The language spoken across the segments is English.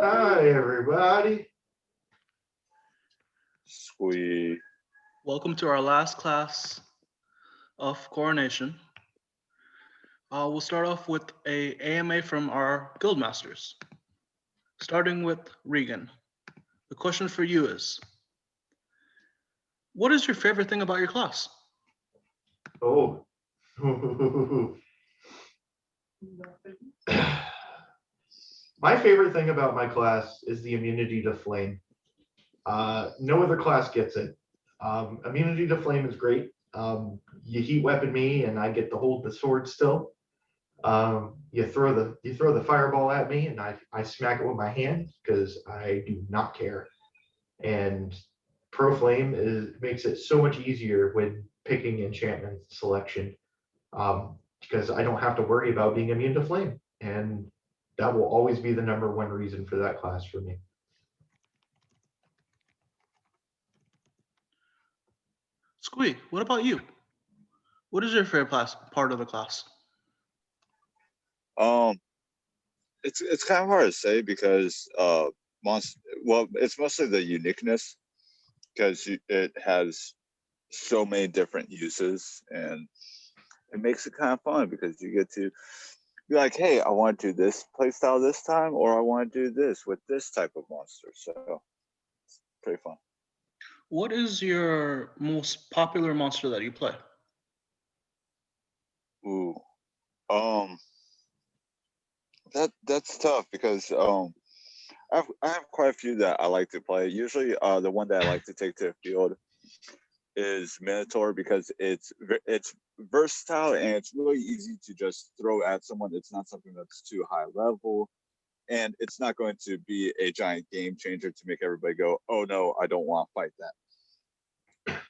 Hi, everybody. Squee. Welcome to our last class of Coronation. We'll start off with a AMA from our Guildmasters. Starting with Regan. The question for you is, what is your favorite thing about your class? Oh. My favorite thing about my class is the immunity to flame. No other class gets it. Immunity to flame is great. You heat weapon me, and I get to hold the sword still. You throw the fireball at me, and I smack it with my hand because I do not care. And Pro Flame makes it so much easier when picking enchantment selection, because I don't have to worry about being immune to flame, and that will always be the #1 reason for that class for me. Squee, what about you? What is your favorite part of the class? It's kind of hard to say because it's mostly the uniqueness because it has so many different uses, and it makes it kind of fun because you get to be like, hey, I want to do this playstyle this time, or I want to do this with this type of monster. So it's pretty fun. What is your most popular monster that you play? Ooh, that's tough because I have quite a few that I like to play. Usually, the one that I like to take to the field is Minotaur because it's versatile and it's really easy to just throw at someone. It's not something that's too high level, and it's not going to be a giant game changer to make everybody go, oh no, I don't want to fight that.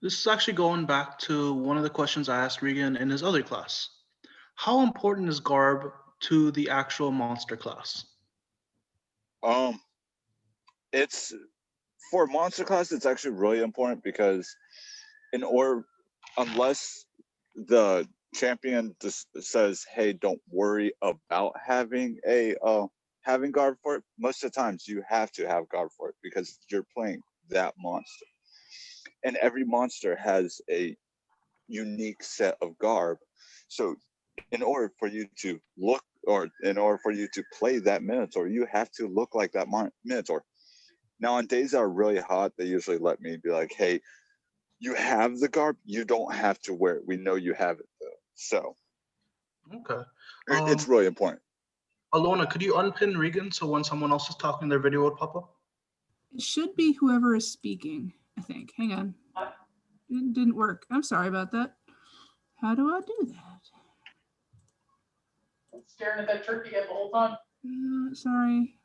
This is actually going back to one of the questions I asked Regan in his other class. How important is Garb to the actual monster class? It's for monster class, it's actually really important because unless the champion just says, hey, don't worry about having having Garb for it, most of the times you have to have Garb for it because you're playing that monster. And every monster has a unique set of Garb. So in order for you to play that Minotaur, you have to look like that Minotaur. Now, on days that are really hot, they usually let me be like, hey, you have the Garb, you don't have to wear it. We know you have it, though. So, okay. It's really important. Alona, could you unpin Regan so when someone else is talking, their video would pop up? It should be whoever is speaking, I think. Hang on. It didn't work. I'm sorry about that. How do I do that? Staring at that turkey head the whole time. Sorry.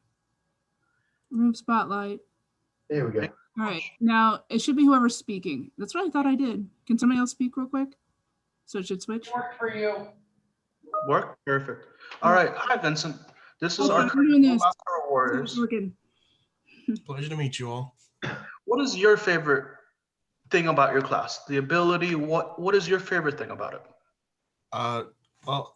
Remove spotlight. There we go. All right. Now, it should be whoever's speaking. That's what I thought I did. Can somebody else speak real quick? So it should switch? It worked for you. Work? Perfect. All right. Hi, Vincent. This is our doing this. Master Warriors. Pleasure to meet you all. What is your favorite thing about your class? The ability, what is your favorite thing about it? Well,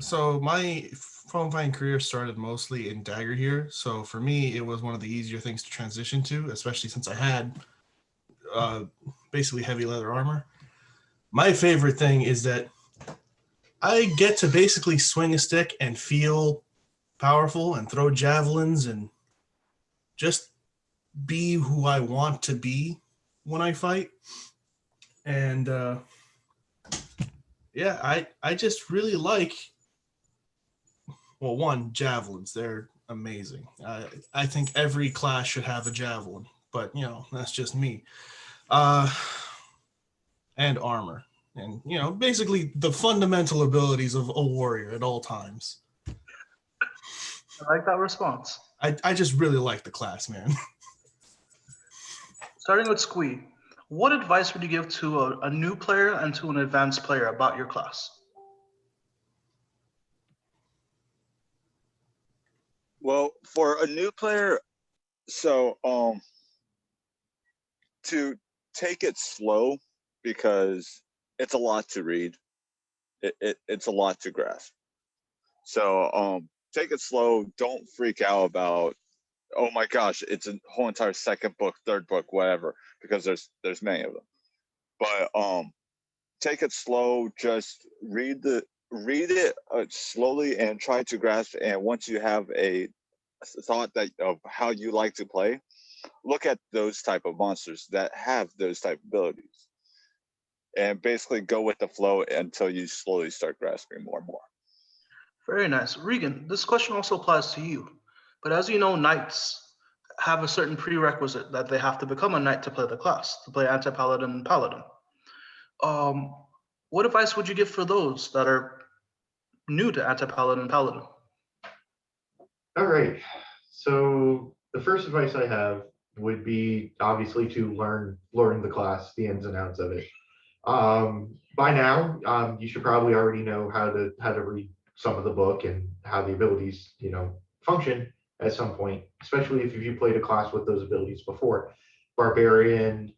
so my foam fighting career started mostly in Dagger here. So for me, it was one of the easier things to transition to, especially since I had basically heavy leather armor. My favorite thing is that I get to basically swing a stick and feel powerful and throw javelins and just be who I want to be when I fight. And yeah, I just really like, well, one, javelins. They're amazing. I think every class should have a javelin, but you know, that's just me. And armor. And you know, basically the fundamental abilities of a warrior at all times. I like that response. I just really like the class, man. Starting with Squee, what advice would you give to a new player and to an advanced player about your class? Well, for a new player, so to take it slow because it's a lot to read. It's a lot to grasp. So take it slow. Don't freak out about, oh my gosh, it's a whole entire second book, third book, whatever, because there's many of them. But take it slow. Just read it slowly and try to grasp. And once you have a thought that of how you like to play, look at those type of monsters that have those type of abilities, and basically go with the flow until you slowly start grasping more and more. Very nice. Regan, this question also applies to you. But as you know, knights have a certain prerequisite that they have to become a knight to play the class, to play Anti-Paladin and Paladin. What advice would you give for those that are new to Anti-Paladin and Paladin? All right. So the first advice I have would be obviously to learn the class, the ins and outs of it. By now, you should probably already know how to read some of the book and how the abilities, function at some point, especially if you played a class with those abilities before. Barbarian,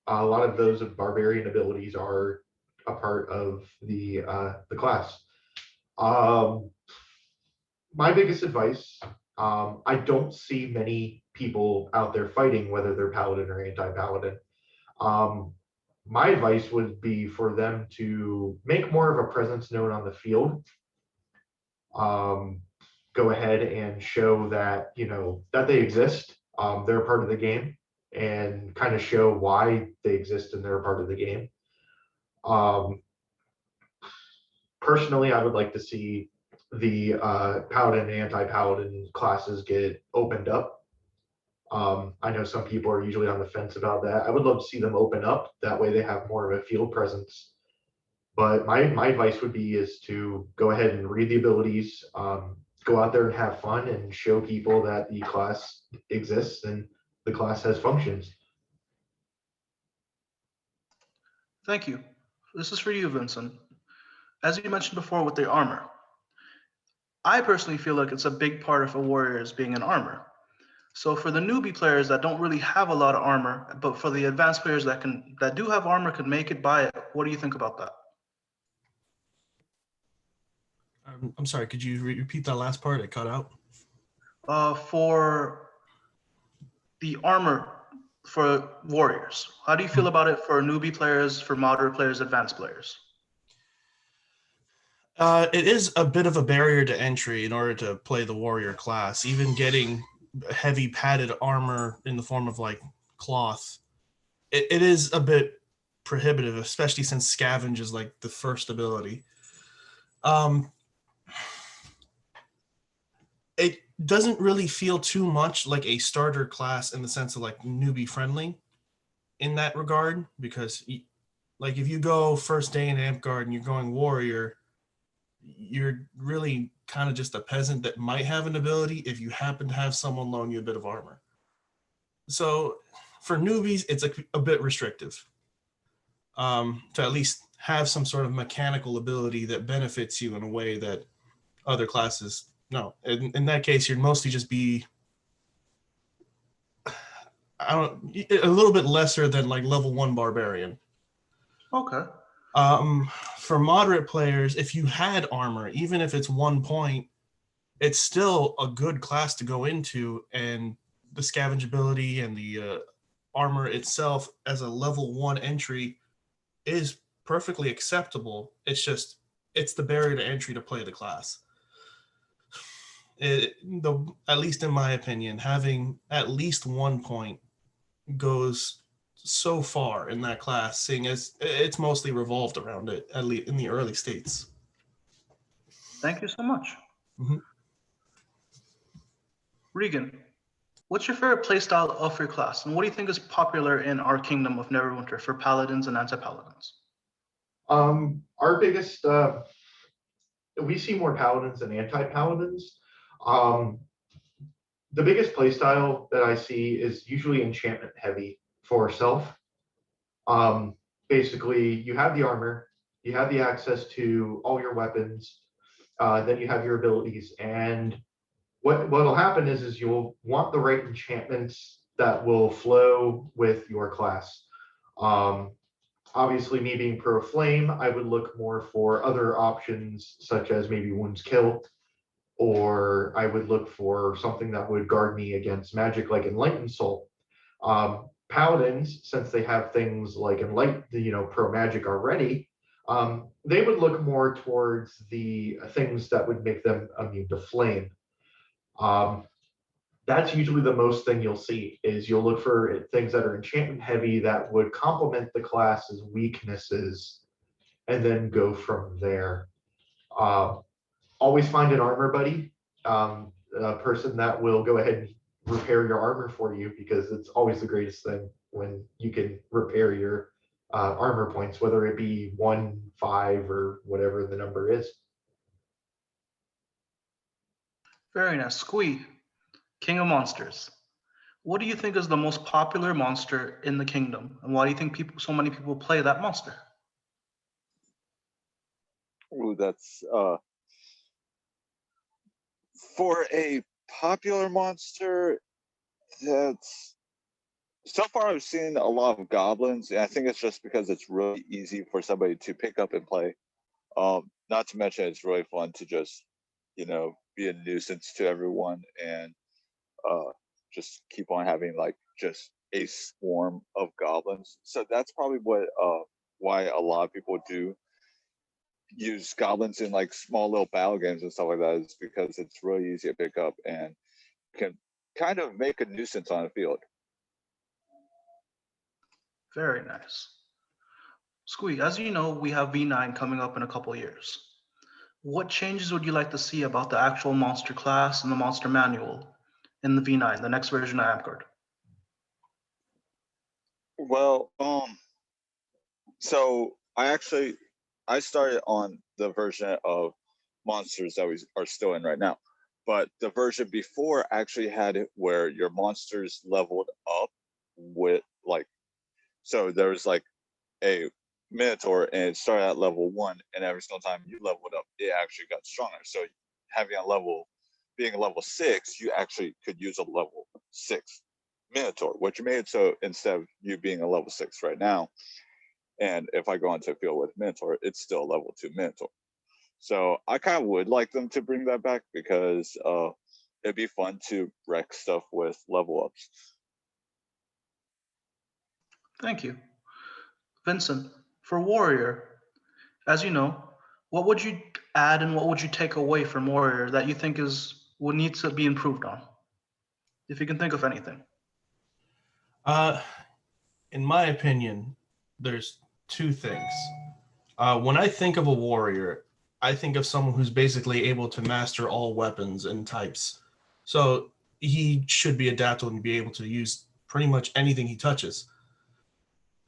a lot of those barbarian abilities are a part of the class. My biggest advice, I don't see many people out there fighting, whether they're paladin or anti-paladin. My advice would be for them to make more of a presence known on the field. Go ahead and show that, that they exist. They're a part of the game, and kind of show why they exist and they're a part of the game. Personally, I would like to see the paladin and anti-paladin classes get opened up. I know some people are usually on the fence about that. I would love to see them open up. That way they have more of a field presence. But my advice would be is to go ahead and read the abilities, go out there and have fun and show people that the class exists and the class has functions. Thank you. This is for you, Vincent. As you mentioned before with the armor, I personally feel like it's a big part of a warrior is being in armor. So for the newbie players that don't really have a lot of armor, but for the advanced players that do have armor, can make it by it, what do you think about that? I'm sorry, could you repeat that last part? It cut out. For the armor for warriors, how do you feel about it for newbie players, for moderate players, advanced players? It is a bit of a barrier to entry in order to play the warrior class. Even getting heavy padded armor in the form of like cloth, it is a bit prohibitive, especially since scavenge is like the first ability. It doesn't really feel too much like a starter class in the sense of like newbie friendly in that regard, because like if you go first day in Amtgard and you're going warrior, you're really kind of just a peasant that might have an ability if you happen to have someone loan you a bit of armor. So for newbies, it's a bit restrictive to at least have some sort of mechanical ability that benefits you in a way that other classes no. In that case, you'd mostly just be a little bit lesser than like level 1 barbarian. Okay. For moderate players, if you had armor, even if it's 1 point, it's still a good class to go into, and the scavenge ability and the armor itself as a level 1 entry is perfectly acceptable. It's the barrier to entry to play the class. At least in my opinion, having at least 1 point goes so far in that class, seeing as it's mostly revolved around it, at least in the early states. Thank you so much. Mm-hmm. Regan, what's your favorite playstyle of your class, and what do you think is popular in our kingdom of Neverwinter for paladins and anti-paladins? Our biggest, we see more paladins than anti-paladins. The biggest playstyle that I see is usually enchantment heavy for self. Basically, you have the armor, you have the access to all your weapons, then you have your abilities, and what'll happen is you'll want the right enchantments that will flow with your class. Obviously, me being pro flame, I would look more for other options such as maybe wounds kill. or I would look for something that would guard me against magic like Enlightened Soul. Paladins, since they have things like pro magic already, they would look more towards the things that would make them immune to flame. That's usually the most thing you'll see is you'll look for things that are enchantment heavy that would complement the class's weaknesses and then go from there. Always find an armor buddy, a person that will go ahead and repair your armor for you, because it's always the greatest thing when you can repair your armor points, whether it be 1, 5, or whatever the number is. Very nice. Squee, King of Monsters. What do you think is the most popular monster in the kingdom, and why do you think so many people play that monster? Ooh, that's for a popular monster. That's so far I've seen a lot of goblins, and I think it's just because it's really easy for somebody to pick up and play. Not to mention it's really fun to just, be a nuisance to everyone and just keep on having like just a swarm of goblins. So that's probably why a lot of people do use goblins in like small little battle games and stuff like that, is because it's really easy to pick up and can kind of make a nuisance on the field. Very nice. Squee, as you know, we have V9 coming up in a couple of years. What changes would you like to see about the actual monster class and the monster manual in the V9, the next version of Amcard? Well, so I started on the version of monsters that we are still in right now, but the version before actually had it where your monsters leveled up with so there was like a Minotaur and it started at level 1, and every single time you leveled up, it actually got stronger. So being a level 6, you actually could use a level 6 Minotaur, which made it so instead of you being a level 6 right now, and if I go into a field with Minotaur, it's still a level 2 Minotaur. So I kind of would like them to bring that back, because it'd be fun to wreck stuff with level ups. Thank you. Vincent, for Warrior, as you know, what would you add and what would you take away from Warrior that you think would need to be improved on? If you can think of anything. In my opinion, there's 2 things. When I think of a warrior, I think of someone who's basically able to master all weapons and types. So he should be adaptable and be able to use pretty much anything he touches.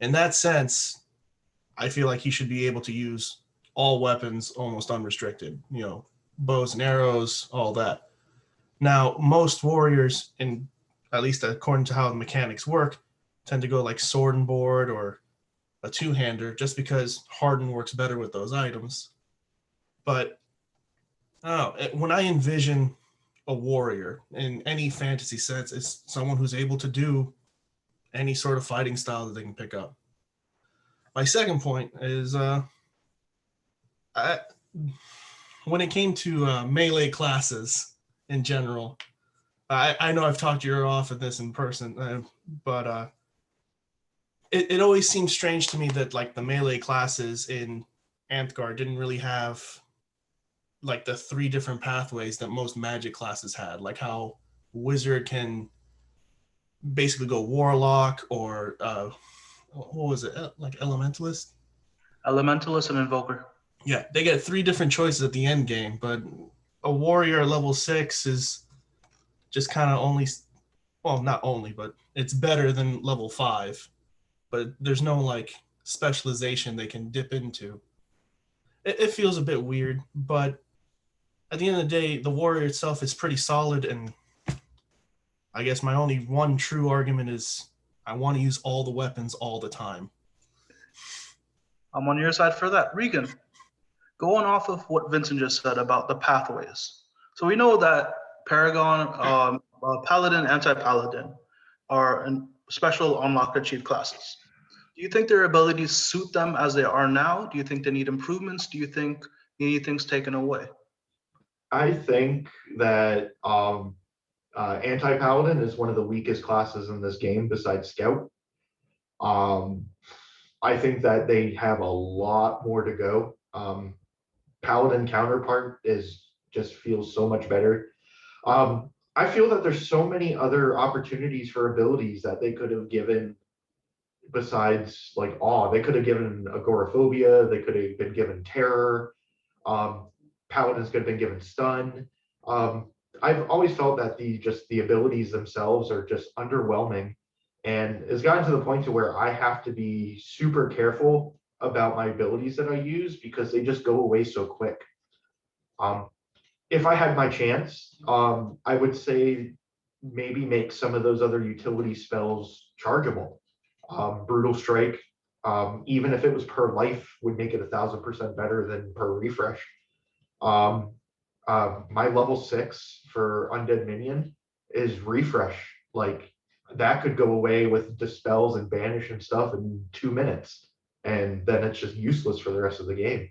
In that sense, I feel like he should be able to use all weapons almost unrestricted, bows and arrows, all that. Now, most warriors, at least according to how the mechanics work, tend to go like sword and board or a 2-hander, just because Harden works better with those items. But when I envision a warrior in any fantasy sense, it's someone who's able to do any sort of fighting style that they can pick up. My second point is when it came to melee classes in general, I know I've talked your ear off at this in person, but it always seemed strange to me that like the melee classes in Amtgard didn't really have like the 3 different pathways that most magic classes had, like how wizard can basically go warlock or what was it, like elementalist? Elementalist and invoker. Yeah, they get 3 different choices at the end game, but a warrior at level 6 is just kind of not only, but it's better than level 5. But there's no like specialization they can dip into. It feels a bit weird, but at the end of the day, the warrior itself is pretty solid, and I guess my only one true argument is I want to use all the weapons all the time. I'm on your side for that. Regan, going off of what Vincent just said about the pathways. So we know that Paragon, Paladin, Anti-Paladin are special unlocked achieved classes. Do you think their abilities suit them as they are now? Do you think they need improvements? Do you think they need things taken away? I think that Anti-Paladin is one of the weakest classes in this game besides Scout. I think that they have a lot more to go. Paladin counterpart just feels so much better. I feel that there's so many other opportunities for abilities that they could have given besides like awe. They could have given agoraphobia, they could have been given terror. Paladins could have been given stun. I've always felt that the abilities themselves are just underwhelming, and it's gotten to the point to where I have to be super careful about my abilities that I use because they just go away so quick. If I had my chance, I would say maybe make some of those other utility spells chargeable. Brutal Strike, even if it was per life, would make it 1,000% better than per refresh. My level 6 for Undead Minion is refresh. Like that could go away with dispels and banish and stuff in 2 minutes, and then it's just useless for the rest of the game.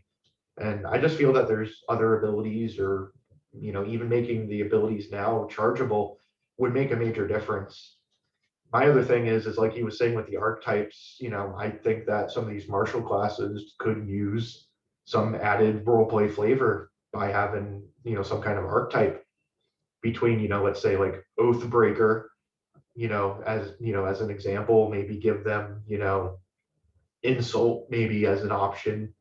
And I just feel that there's other abilities, or even making the abilities now chargeable would make a major difference. My other thing is like he was saying with the archetypes, I think that some of these martial classes could use some added roleplay flavor by having, some kind of archetype between, let's say like Oathbreaker, as an example, maybe give them, insult maybe as an option,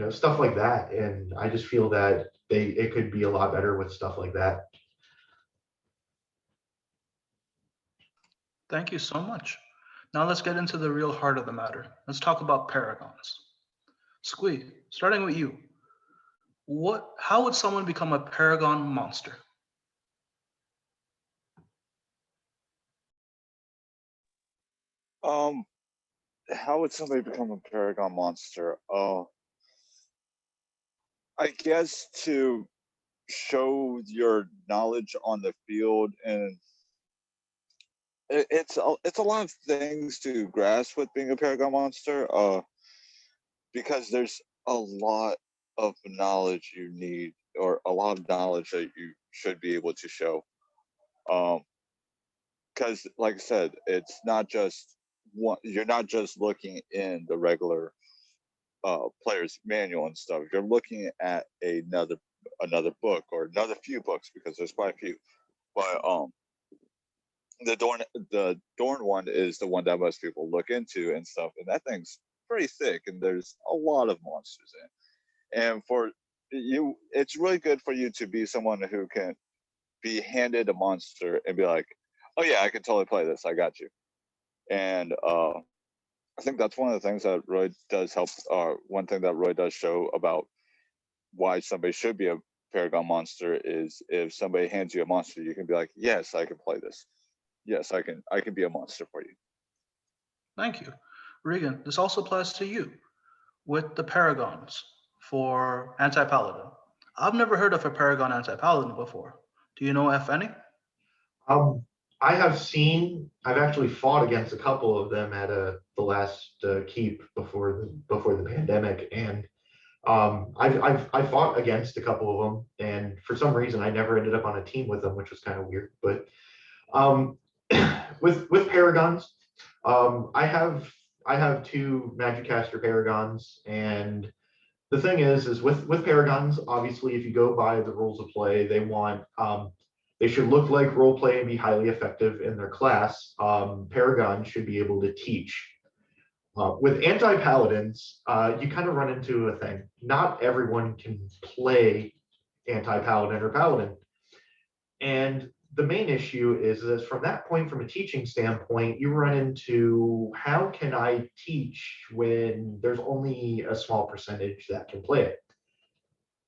stuff like that. And I just feel that it could be a lot better with stuff like that. Thank you so much. Now let's get into the real heart of the matter. Let's talk about paragons. Squee, starting with you. How would someone become a paragon monster? How would somebody become a Paragon monster? I guess to show your knowledge on the field, and it's a lot of things to grasp with being a Paragon monster. Because there's a lot of knowledge you need, or a lot of knowledge that you should be able to show. Because, like I said, it's not just one. You're not just looking in the regular player's manual and stuff. You're looking at another book, or another few books, because there's quite a few. But the Dorn one is the one that most people look into and stuff, and that thing's pretty thick, and there's a lot of monsters in it. And for you, it's really good for you to be someone who can be handed a monster and be like, oh yeah, I can totally play this, I got you. And I think that's one of the things that really does help. One thing that really does show about why somebody should be a Paragon monster is if somebody hands you a monster, you can be like, yes, I can play this. Yes, I can be a monster for you. Thank you. Regan, this also applies to you with the paragons for Anti-Paladin. I've never heard of a Paragon Anti-Paladin before. Do you know if any? I've actually fought against a couple of them at the last keep before the pandemic, and I fought against a couple of them, and for some reason I never ended up on a team with them, which was kind of weird. But with paragons, I have 2 Magicaster paragons, and the thing is with paragons, obviously, if you go by the rules of play, they should look like role play and be highly effective in their class. Paragon should be able to teach. With Anti-Paladins, you kind of run into a thing. Not everyone can play Anti-Paladin or Paladin. And the main issue is that from that point, from a teaching standpoint, you run into, how can I teach when there's only a small percentage that can play it?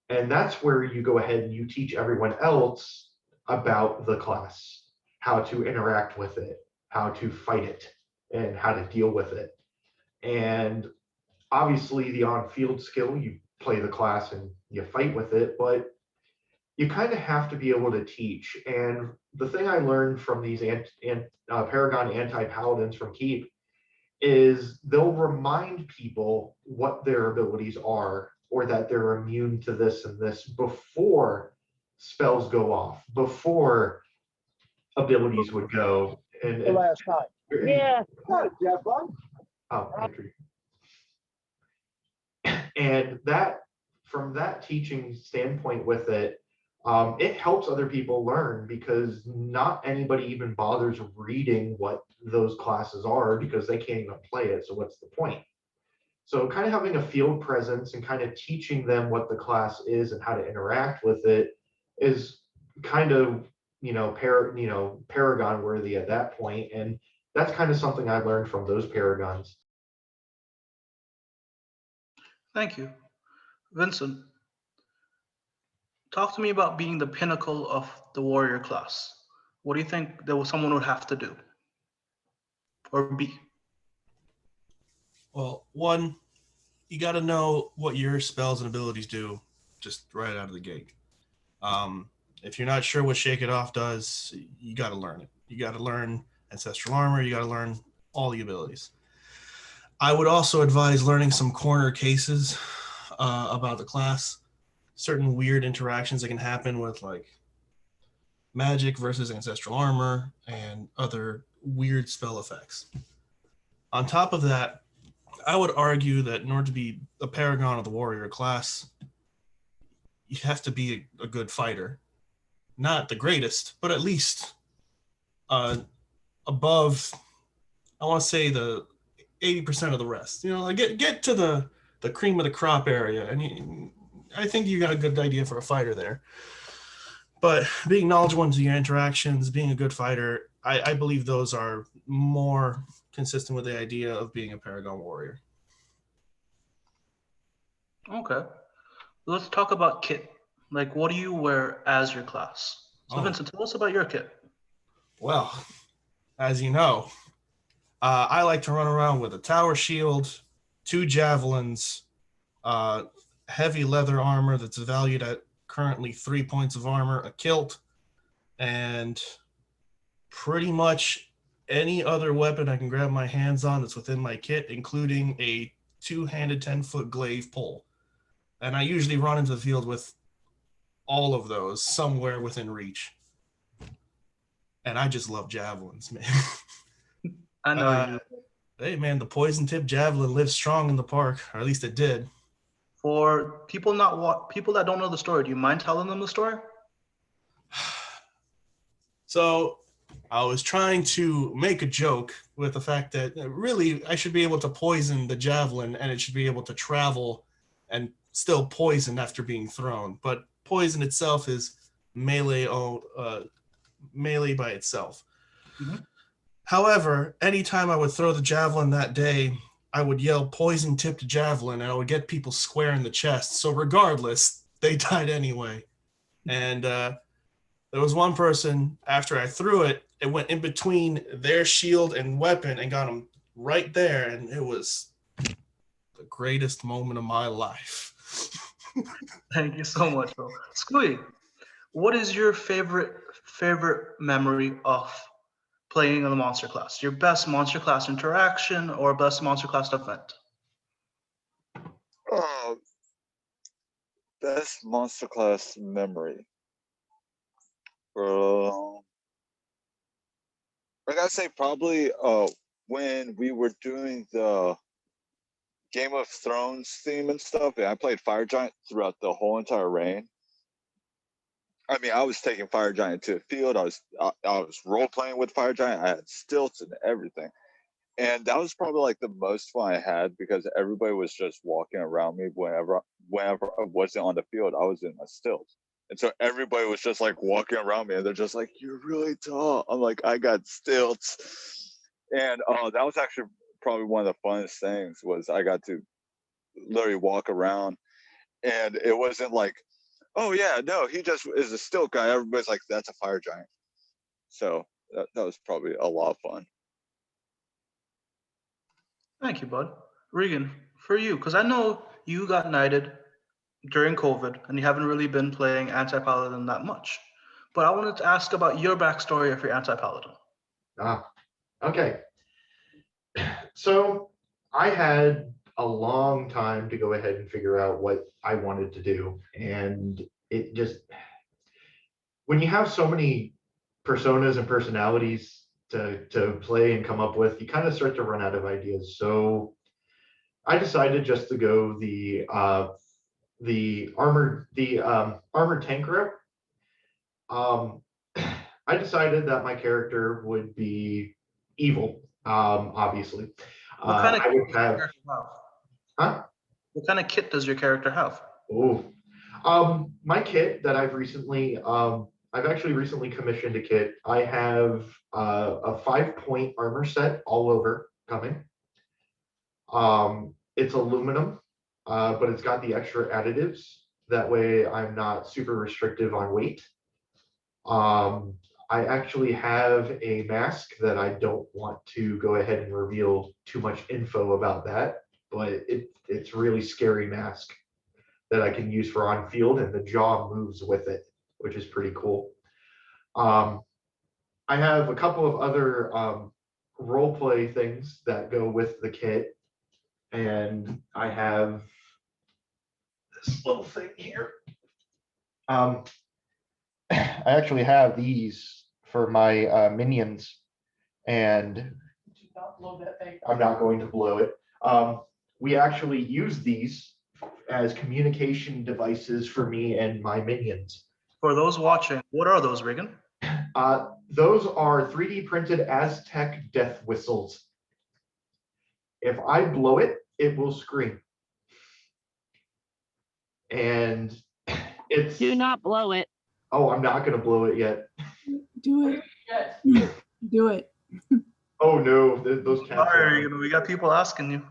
And that's where you go ahead and you teach everyone else about the class, how to interact with it, how to fight it, and how to deal with it. And obviously the on-field skill, you play the class and you fight with it, but you kind of have to be able to teach. And the thing I learned from these Paragon Anti-Paladins from Keep is they'll remind people what their abilities are, or that they're immune to this and this before spells go off, before abilities would go. And The last time. Yeah. Jeff. oh, Andrew. And that, from that teaching standpoint with it, it helps other people learn, because not anybody even bothers reading what those classes are because they can't even play it. So what's the point? So kind of having a field presence and kind of teaching them what the class is and how to interact with it is kind of, Paragon worthy at that point. And that's kind of something I learned from those Paragons. Thank you. Vincent, talk to me about being the pinnacle of the warrior class. What do you think someone would have to do or be? Well, one, you got to know what your spells and abilities do just right out of the gate. If you're not sure what Shake It Off does, you got to learn it. You got to learn Ancestral Armor. You got to learn all the abilities. I would also advise learning some corner cases about the class. Certain weird interactions that can happen with like magic versus Ancestral Armor and other weird spell effects. On top of that, I would argue that in order to be a Paragon of the warrior class, you have to be a good fighter. Not the greatest, but at least above, I want to say, the 80% of the rest. Get to the cream of the crop area, and I think you got a good idea for a fighter there. But being knowledgeable into your interactions, being a good fighter, I believe those are more consistent with the idea of being a Paragon warrior. Okay. Let's talk about kit. Like, what do you wear as your class? So, Vincent, tell us about your kit. Well, as you know, I like to run around with a tower shield, 2 javelins, heavy leather armor that's valued at currently 3 points of armor, a kilt, and pretty much any other weapon I can grab my hands on that's within my kit, including a 2-handed 10-foot glaive pole. And I usually run into the field with all of those somewhere within reach. And I just love javelins, man. I know you do. Hey, man, the poison tip javelin lives strong in the park, or at least it did. For people that don't know the story, do you mind telling them the story? So I was trying to make a joke with the fact that really I should be able to poison the javelin and it should be able to travel and still poison after being thrown. But poison itself is melee by itself. Mm-hmm. However, anytime I would throw the javelin that day, I would yell poison tipped javelin and I would get people square in the chest. So regardless, they died anyway. And there was one person, after I threw it, it went in between their shield and weapon and got them right there. And it was the greatest moment of my life. Thank you so much, bro. Squee, what is your favorite memory of playing in the monster class? Your best monster class interaction or best monster class event? Best monster class memory. I gotta say probably when we were doing the Game of Thrones theme and stuff, and I played Fire Giant throughout the whole entire reign. I mean, I was taking Fire Giant to the field. I was role playing with Fire Giant. I had stilts and everything, and that was probably like the most fun I had because everybody was just walking around me whenever I wasn't on the field. I was in my stilts, and so everybody was just like walking around me, and they're just like, "You're really tall." I'm like, "I got stilts," and that was actually probably one of the funnest things was I got to literally walk around, and it wasn't like, oh yeah, no, he just is a stilt guy. Everybody's like, that's a Fire Giant. So that was probably a lot of fun. Thank you, bud. Regan, for you, because I know you got knighted during COVID and you haven't really been playing Anti-Paladin that much. But I wanted to ask about your backstory of your Anti-Paladin. Okay. So I had a long time to go ahead and figure out what I wanted to do. And it just, when you have so many personas and personalities to play and come up with, you kind of start to run out of ideas. So I decided just to go the armored tank route. I decided that my character would be evil, obviously. What kind of I would kit does your have, character have? huh? What kind of kit does your character have? Oh, my kit that I've actually recently commissioned a kit. I have a 5-point armor set all over coming. It's aluminum, but it's got the extra additives. That way I'm not super restrictive on weight. I actually have a mask that I don't want to go ahead and reveal too much info about that, but it's really scary mask that I can use for on field, and the jaw moves with it, which is pretty cool. I have a couple of other role play things that go with the kit, and I have this little thing here. I actually have these for my minions, and Do not blow that thing. I'm not going to blow it. We actually use these as communication devices for me and my minions. For those watching, what are those, Regan? Those are 3D printed Aztec death whistles. If I blow it, it will scream. And it's... Do not blow it. Oh, I'm not going to blow it yet. Do it. Yes. Do it. Oh no, those cats. Sorry, Regan, we got people asking you.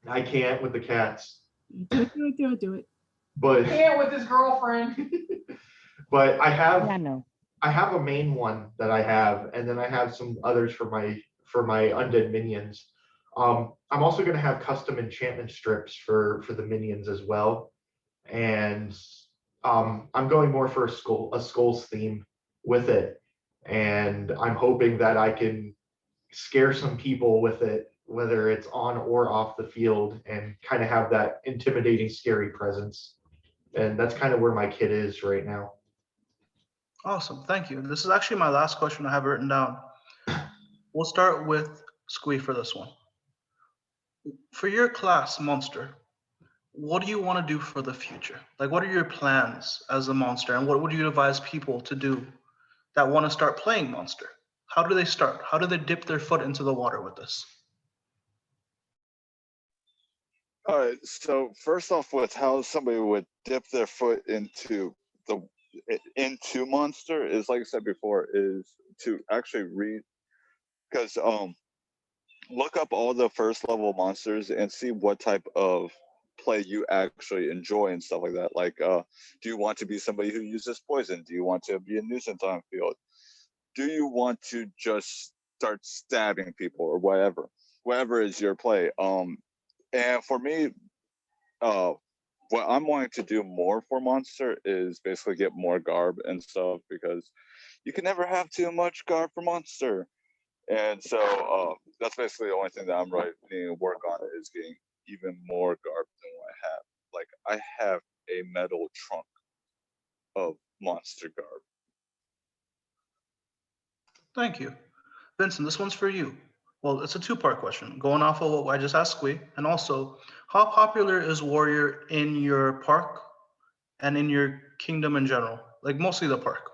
I can't with the cats. Do it. Do it. Do it. Do it. But Can't with his girlfriend. but I have Yeah, no. I have a main one that I have, and then I have some others for my undead minions. I'm also going to have custom enchantment strips for the minions as well, and I'm going more for a skulls theme with it, and I'm hoping that I can scare some people with it, whether it's on or off the field, and kind of have that intimidating, scary presence. And that's kind of where my kit is right now. Awesome, thank you. This is actually my last question I have written down. We'll start with Squee for this one. For your class, Monster, what do you want to do for the future? Like, what are your plans as a Monster, and what would you advise people to do that want to start playing Monster? How do they start? How do they dip their foot into the water with this? All right. So first off, with how somebody would dip their foot into Monster is, like I said before, is to actually read, because look up all the first level monsters and see what type of play you actually enjoy and stuff like that. Like, do you want to be somebody who uses poison? Do you want to be a nuisance on field? Do you want to just start stabbing people or whatever? Whatever is your play. And for me, what I'm wanting to do more for Monster is basically get more Garb and stuff, because you can never have too much Garb for Monster. And so that's basically the only thing that I'm needing to work on, is getting even more Garb than what I have. Like, I have a metal trunk of Monster Garb. Thank you. Vincent, this one's for you. Well, it's a two-part question, going off of what I just asked Squee, and also, how popular is Warrior in your park and in your kingdom in general? Like, mostly the park.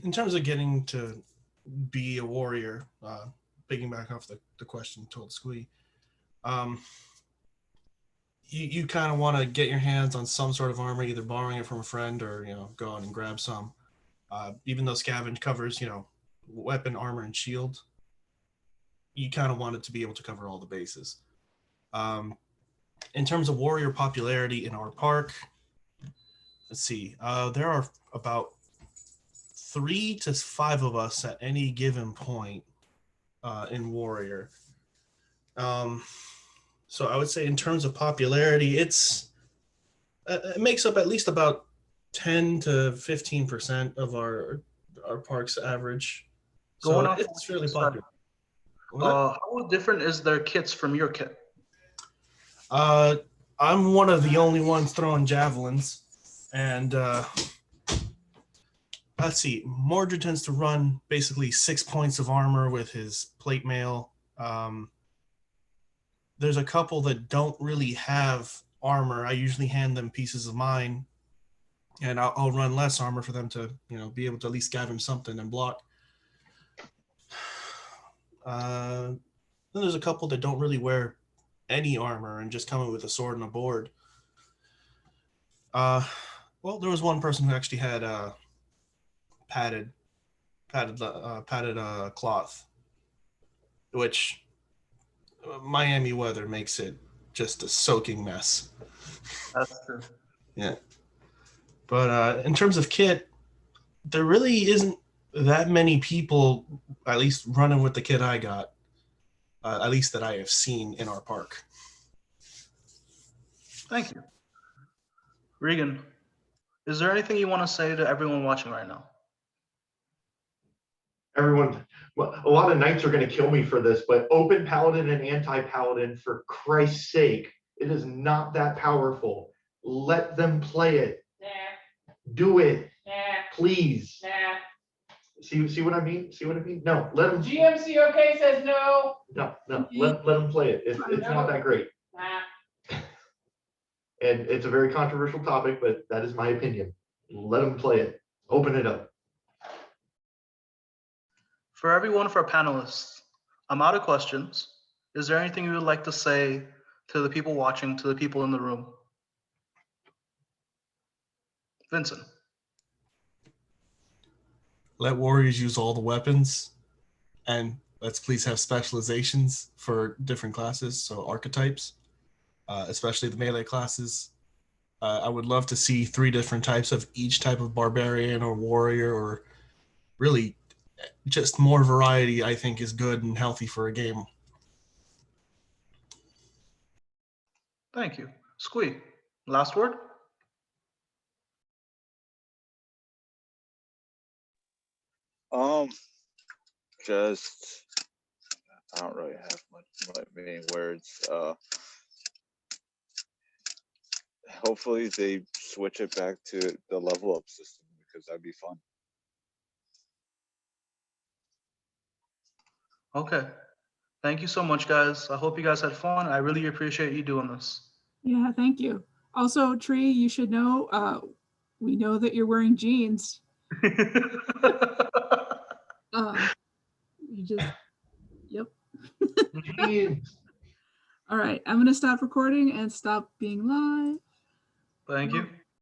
In terms of getting to be a warrior, piggybacking off the question told Squee, you kind of want to get your hands on some sort of armor, either borrowing it from a friend or go out and grab some. Even though Scavenge covers weapon, armor, and shield, you kind of want it to be able to cover all the bases. In terms of warrior popularity in our park, let's see, there are about 3 to 5 of us at any given point in warrior. So I would say in terms of popularity, it makes up at least about 10 to 15% of our park's average. So it's fairly popular. How different is their kits from your kit? I'm one of the only ones throwing javelins. And let's see, Mordred tends to run basically 6 points of armor with his plate mail. There's a couple that don't really have armor. I usually hand them pieces of mine, and I'll run less armor for them to, be able to at least scavenge something and block. Then there's a couple that don't really wear any armor and just come in with a sword and a board. Well, there was one person who actually had padded cloth, which Miami weather makes it just a soaking mess. That's true. Yeah. But in terms of kit, there really isn't that many people, at least running with the kit I got, at least that I have seen in our park. Thank you. Regan, is there anything you want to say to everyone watching right now? Everyone, well, a lot of knights are going to kill me for this, but open paladin and anti-paladin, for Christ's sake, it is not that powerful. Let them play it. Nah, Do it, nah, please. nah. See what I mean? See what I mean? No, let them. GMCOK says no. No, let them play it. It's not that great. Nah. And it's a very controversial topic, but that is my opinion. Let them play it. Open it up. For every one of our panelists, I'm out of questions. Is there anything you would like to say to the people watching, to the people in the room? Vincent. Let warriors use all the weapons, and let's please have specializations for different classes, so archetypes, especially the melee classes. I would love to see 3 different types of each type of barbarian or warrior, or really just more variety. I think is good and healthy for a game. Thank you. Squee, last word? Just I don't really have many words. Hopefully they switch it back to the level up system, because that'd be fun. Okay. Thank you so much, guys. I hope you guys had fun. I really appreciate you doing this. Yeah, thank you. Also, Tree, you should know, we know that you're wearing jeans. You just, yep. Jeez. All right, I'm gonna stop recording and stop being live. Thank you.